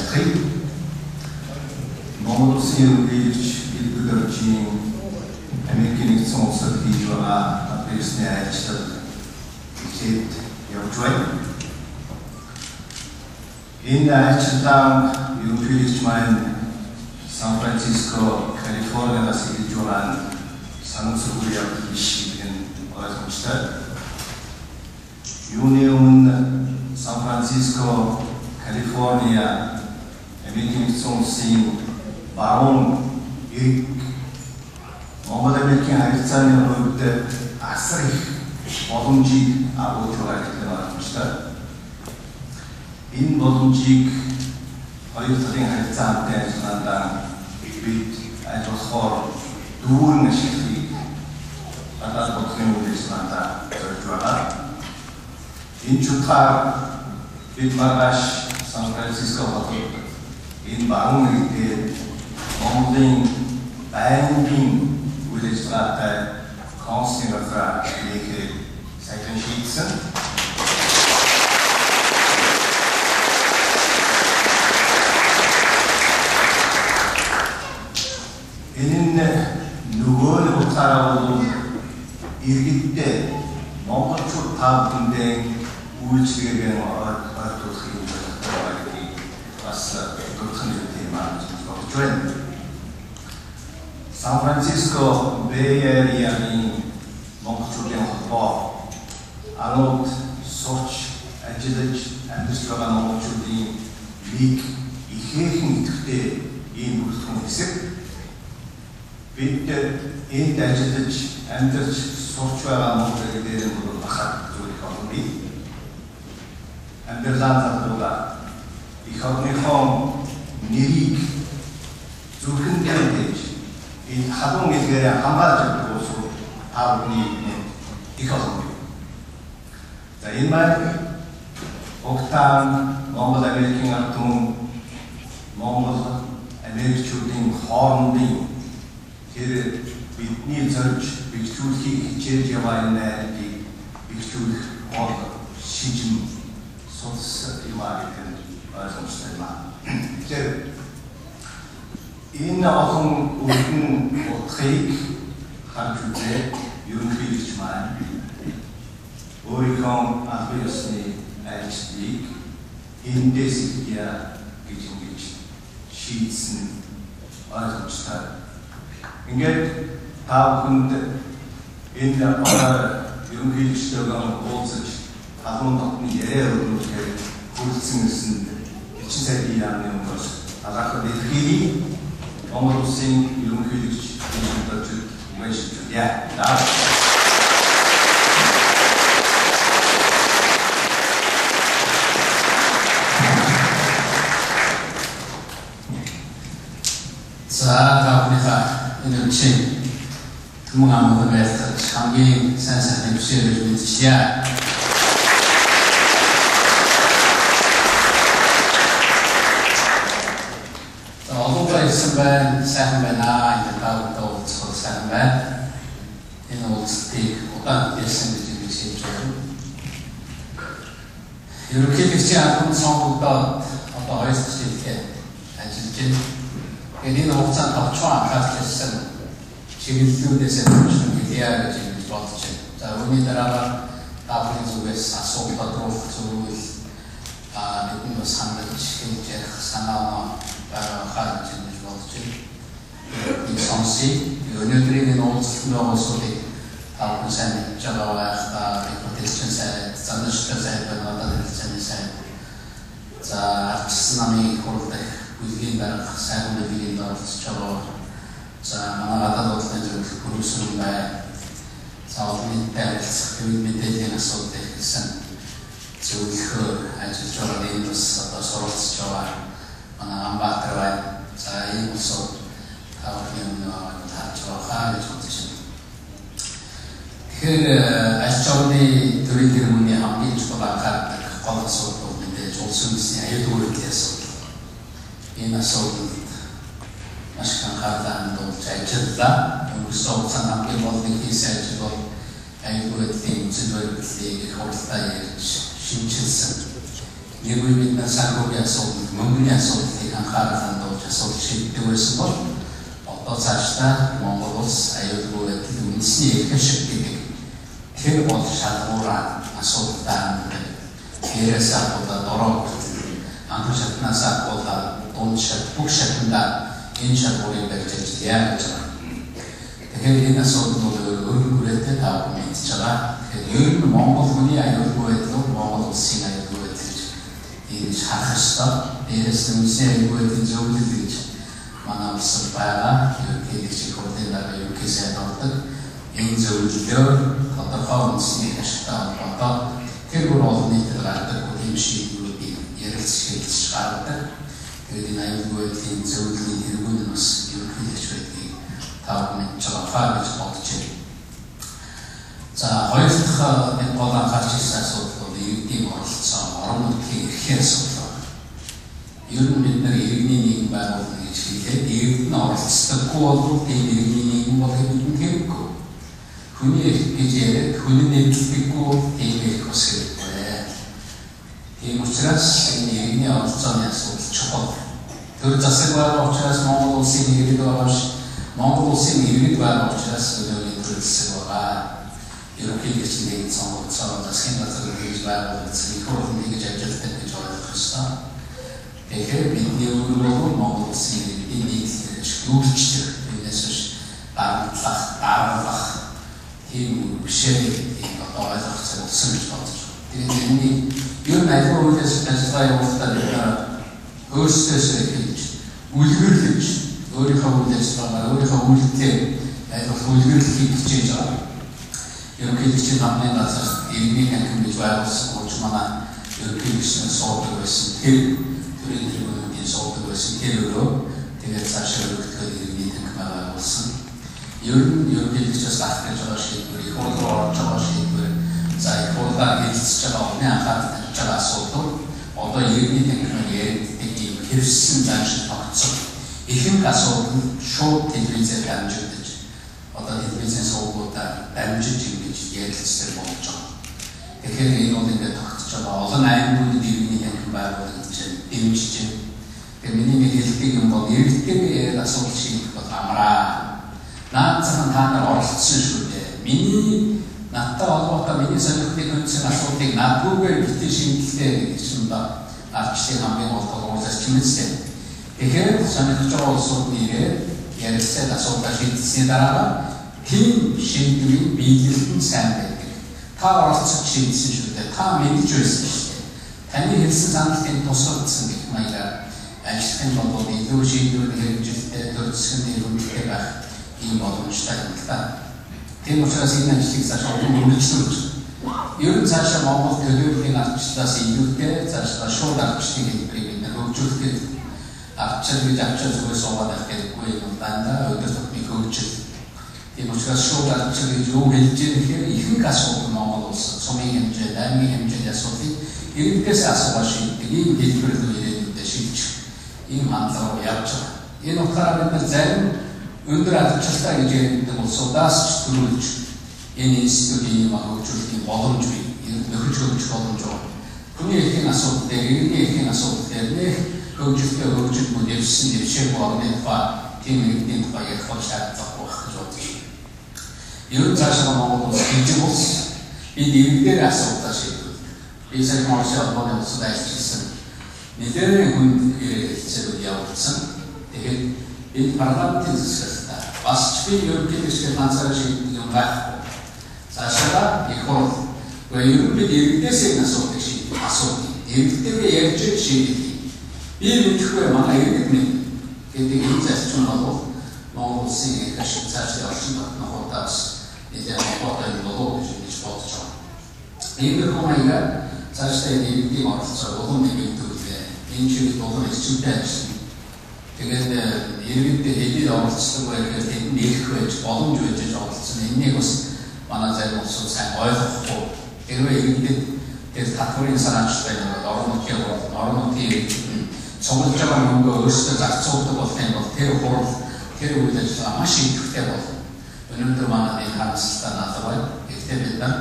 баярлахыг. Монгол Улсын ерөнхийлөгч Илбэг Америкийн нэгдсэн улсад хийж байгаа Пэрсний айлчлал ихэд явж байна. Энэ айлчлалаа ерөнхийлөгч маань Сан Франциско, Калифорниас хийж байгаа санамсаргүй явдал биш гэдэг нь ойлгомжтой. Юуны өмнө Сан Франциско, Калифорния, Америкийн нэгдсэн улсын баруун эрэг Монгол-Америкийн харилцааны хувьд асар их боломжийг агуулж байгаа гэдэг нь ойлгомжтой. Энэ боломжийг хоёр талын харилцаа хамтын ажиллагаанд бид аль болохоор дүүрэн ашиглахыг гадаад бодлогын үйл ажиллагаанд зориулж байгаа. Энэ чухал бид маргааш Сан Франциско хотод энэ баруун эрэгтэй Монголын байнгын үйл ажиллагаатай консулын газраа нэгэхээр саяхан шийдсэн. Энэ нөгөө нэг утгаараа бол иргэдтэй монголчууд та бүхэндээ үйлчлэгээ ойлгуулахын зорилготой бас дурдсан юм аа гэж байна. Сан Франциско Бэй Эриагийн монголчуудын холбоо анууд сурч ажиллаж амьдарч байгаа монголчуудын лиг ихээхэн идэвхтэй ийм бүрэлдэхүүн хэсэг. Бид энд ажиллаж амьдарч сурч байгаа монголчууд дээр бол бахад зүйл олон бий. Амьдлаа залруулаад их орныхон нэрийг зүрхэн дээрж энэ хадун илгээрээ хамгаалж байгаа улсууд та бүхний их олон бий. За энэ маань Октан Монгол-Америкийн ард түмэн Монгол Америкчүүдийн хоорондын тэр бидний зорж бэхжүүлэхийг хичээж яваа энэ найрыг бэхжүүлэх гол шижин судас юм аа гэдэг нь ойлгомжтой юм аа. Тэгэхээр энэ олон үгэн утгыг харж үзээ ерөнхийлөгч маань өөрийнхөө албан ёсны айлчлалыг эндээс ихя гэж ингэж шийдсэн ойлгомжтой. Ингээд та бүхэнд энэ ерөнхийлөгчтэйгээ уулзаж халуун дотны яриа өрнүүлэхээр хүрэлцэн ирсэн элчин сайдын яамны өмнөөс алгаах дэлхийд Монгол Улсын ерөнхийлөгч төлөвлөлт үйлчлүүлж яа. За та бүхэн энэ түмэн амгалан байлгаж хамгийн сайн сайхны бүсээр мэдчихье. Сайхан байна. Энэ таатай уулзах сайхан байна. Энэ уулзалтыг удаан хэлсэн гэж хэлж байна. Ерөнхийлөгчийн албан сонгогдоод одоо 2 жилийн ажиллаж байна. Энэ хугацаанд товчхон анхаарч ирсэн чиглэлүүдээс төвчөн хэлье гэж бодож байна. За үүний дараа та бүхэн зүгээс асуулт тодорхойлох зүйл нэгэн бас хандаж хэлж ярих санаа байгаа гэж бодож байна. Энэ сонси өнөөдрийн энэ уулзалтанд байгаа улсуудыг та бүхэн сайн мэдж байгаа байх. Репортажын сайт, заншилтын сайт байна, хэлцээний сайт. За ардчилсан намын хурал дэх бүлгийн дарга сайн бүлгийн оролцож байгаа. За манай гадаад бодлогын зөвлөх бүрүүсэн байна. За олон тайлбарлах мэдээллийн асуудал гэсэн зөвлөх ажиллаж байгаа энэ бас одоо суралцж байгаа манай Амбатар байна. За энэ улсууд тавхын өмнө таарч байгаа гэж бодож байна. Тэгэхээр аль чамны төрийн тэрмүний хамгийн чухал анхаардаг гол асуудал мэдээж улсын үндэсний аюулгүй байдлын асуудал. Энэ асуудал маш их анхаарлаа хандуулж ажиллаа. Өнгөрсөн хугацаанд хамгийн гол нэг хийсэн ажил бол аюулгүй байдлын үндэсний их хуралдаа ярьж шинжилсэн. Нэггүй бид нар санхүүгийн асуудал, мөнгөний асуудлыг анхаарал хандуулж асуудал шийддэг байсан бол одоо цаашдаа Монгол улс аюулгүй байдал үндэсний эрх ашиг гэдэг тэр бол шалгуураа асуудалтай дээрээс ахуулаад дороо анхан шатнаас ахуулаад дунд шат бүх шатндаа энэ шалгуурыг барьж яаж байгаа. Тэгэхээр энэ асуудал бол өөрөөр хүрээтэй таах мэдж байгаа. Тэгэхээр ер нь Монгол хүний аюулгүй байдал, Монгол улсын аюулгүй байдал гэж харах ёстой. Дээрээс нь үндэсний аюулгүй байдлын зөвлөл гэж манай улсад байгаа. Ерөнхийлөгч хурлын дараа ерөнхий сайд ордог. Энэ зөвлөлөөр тодорхой үндэсний ашигтай холбоотой тэр бүр олон нийтэд гардаг үйл шийдвэрүүдийг ярилцж гаргадаг. Тэгээд энэ аюулгүй байдлын зөвлөлийн хэрэггүй нь бас ерөнхийлөгч байдгийг таах мэдж байгаа гэж бодож байна. За хоёр дахь нэг гол анхаарч ирсэн асуудал бол иргэдийн оролцоо, орон нутгийн эрхийн асуудал. Ер нь бид нар иргэний нийгэм байгуулна гэж хэлээд иргэд нь оролцдоггүй бол тийм иргэний нийгэм бол хэвдэн хэрэггүй. Хүний эрх гэж яриад хүний нэмэгдэггүй тийм эрх бас хэрэггүй. Тийм учраас энэ иргэний оролцооны асуудал чухал. Тэр засаг байгаа учраас Монгол улсын иргэд байгаа ш. Монгол улсын иргэд байгаа учраас өнөөгийн төрөлсөг байгаа. Ерөнхийлөгч нэг сонгогдсон засгийн газар гэж байгуулагдсан их хурлын гэж ажилтдаг гэж ойлгох ёстой. Тэгэхээр бидний өөрөөр Монгол улсын иргэдийн нийтлэг шүүгчдэр биднээс биш дарамтлах тийм бишээ одоо ойлгох цаг болсон гэж бодож байна. Тэгээд энэ ер нь аюул үйлс ажиллагаа явуулалтад бид өөрсдөөс хэлж үлгэрлэж өөрийнхөө үйл ажиллагаа өөрийнхөө үйлдэл аюул үлгэрлэхийг хичээж байгаа. Ерөнхийлөгчийн хамтны газар иргэний танхим гэж байгуулсан учраас манай ерөнхийлөгчийн суудаг байсан. Тэр төрийн тэргүүнүүдийн суудаг байсан. Тэр өөрөө тэгээд цаашаа өргөдгөл иргэний танхим байгуулсан. Ер нь ерөнхийлөгчөөс гарах гэж байгаа шийдвэр, их хурлаар орж байгаа шийдвэр, за их хурлаар хэлэлцэж байгаа орны анхаарал татж байгаа асуудал одоо иргэний танхимыг яригддаг ийм хэвссэн заншил тогтсон. Ихэнх асуудал шууд телевизээр дамжигдаж одоо телевизийн сувгуудаар дамжиж ингэж ярилцдаг болж байгаа. Тэгэхээр энэ бол ингээд тогтож байгаа. Олон аймагуудад иргэний танхим байгуулагдаж байна, дэмжиж байна. Тэгэхээр миний нэг хэлдэг юм бол иргэдтэй асуудал шийдэх бол амраа. Наацхан та нар оролцсон шүү дээ. Миний надтай холбоотой миний сонирхлыг хүндсэн асуудлыг надгүйгээр битгий шийдэлтэй гэж чинь ба арчлын хамгийн гол уурсаж чимээстэй. Тэгэхээр сонирхож байгаа улсууд нэрээ ярилцсан асуудал шийдсэний дараа тийм шийдвэрийн биелэлт нь сайн байдаг. Та оролцож шийдсэн шүү дээ. Та мэдж байсан шүү дээ. Таны хэлсэн саналын тусгагдсан гэх маягаар ажиллахын бол илүү шийдвэр хэрэгжилттэй төрөлсгөний хөндлөлтэй байх ийм боломжтой юм л да. Тийм учраас энэ ажлыг цаашаа үргэлжлүүлж ер нь цаашаа Монгол төлөвлөлийн ардчлалаас илүүтэй цаашаа шууд ардчлалын хэлбэрийг бид хөгжүүлэх ардчлал гэж авчир зүгээс суугаад байх хэрэггүй юм дандаа өдөр тутмын хөгжил. Тийм учраас шууд ардчлал гэж юу хэлж байгаа гэхээр ихэнх асуудал Монгол улс сумын хэмжээнд, аймгийн хэмжээнд асуудлыг иргэдээс асууж шийддэг ийм хэлбэрлэл ирээдүйдээ шийдэж ийм хандлагаар явж байгаа. Энэ утгаараа бид нар зарим өндөр ардчлалтай гэж ярьдаг улсуудаас ч төрүүлж энэ институтийн хөгжүүлэлтийн боломж бий. Нөхөж хөгжих боломж байна. Хүний эрхийн асуудал дээр, иргэний эрхийн асуудал дээр нэг хөгжилтэй хөгжил дэвшсэн дэвшээгүй орны тухай тийм иргэдийн тухай ярих бол шаардлагагүй байх гэж бодож байна. Ер нь цаашаа Монгол улс хэмжээ улс бид иргэдээр асуудал шийдвэр. Би сая Монголын холбооны улсад ажилласан нэлээд хүнд хэлцээрүүд явуулсан. Тэгэхээр энэ парламентын засагт бас ч би ерөнхийлөгчийн ганцаараа шийдэх юм байхгүй. Цаашаа их хурл ер нь бид иргэдээс энэ асуудыг шийдэх асуудал. Иргэдтэй ярьж шийдэх. Би мэдхгүй манай иргэд нэг гэдэг энэ зарчим бол Монгол улсын их ашиг цаашаа орчин тогтнохоодаас нэлээд холбоотой болов гэж бодож байна. Энэ хүмүүгээр цаашдаа иргэдийн оролцоо улам нэмэгдүүлээ. Энэ чиглэл болон эрчимтэй ажиллана. Тэгээд иргэдтэй хэдийд оролцдог байгаад тэнд нэрх байж боломж байж оролцсон. Энэнийг бас манай зарим улсууд сайн ойлгохгүй. Тэрвээ иргэдэд тэр татварын санаач байна. Орон нутгийн цуглаж байгаа мөнгө өөрсдөө зарцуулдаг болох юм бол тэр хурал тэр үйл ажиллагаа маш идэвхтэй болно. Өнөөдөр манай энэ харамсалтай наадах бай. Гэхдээ бид нар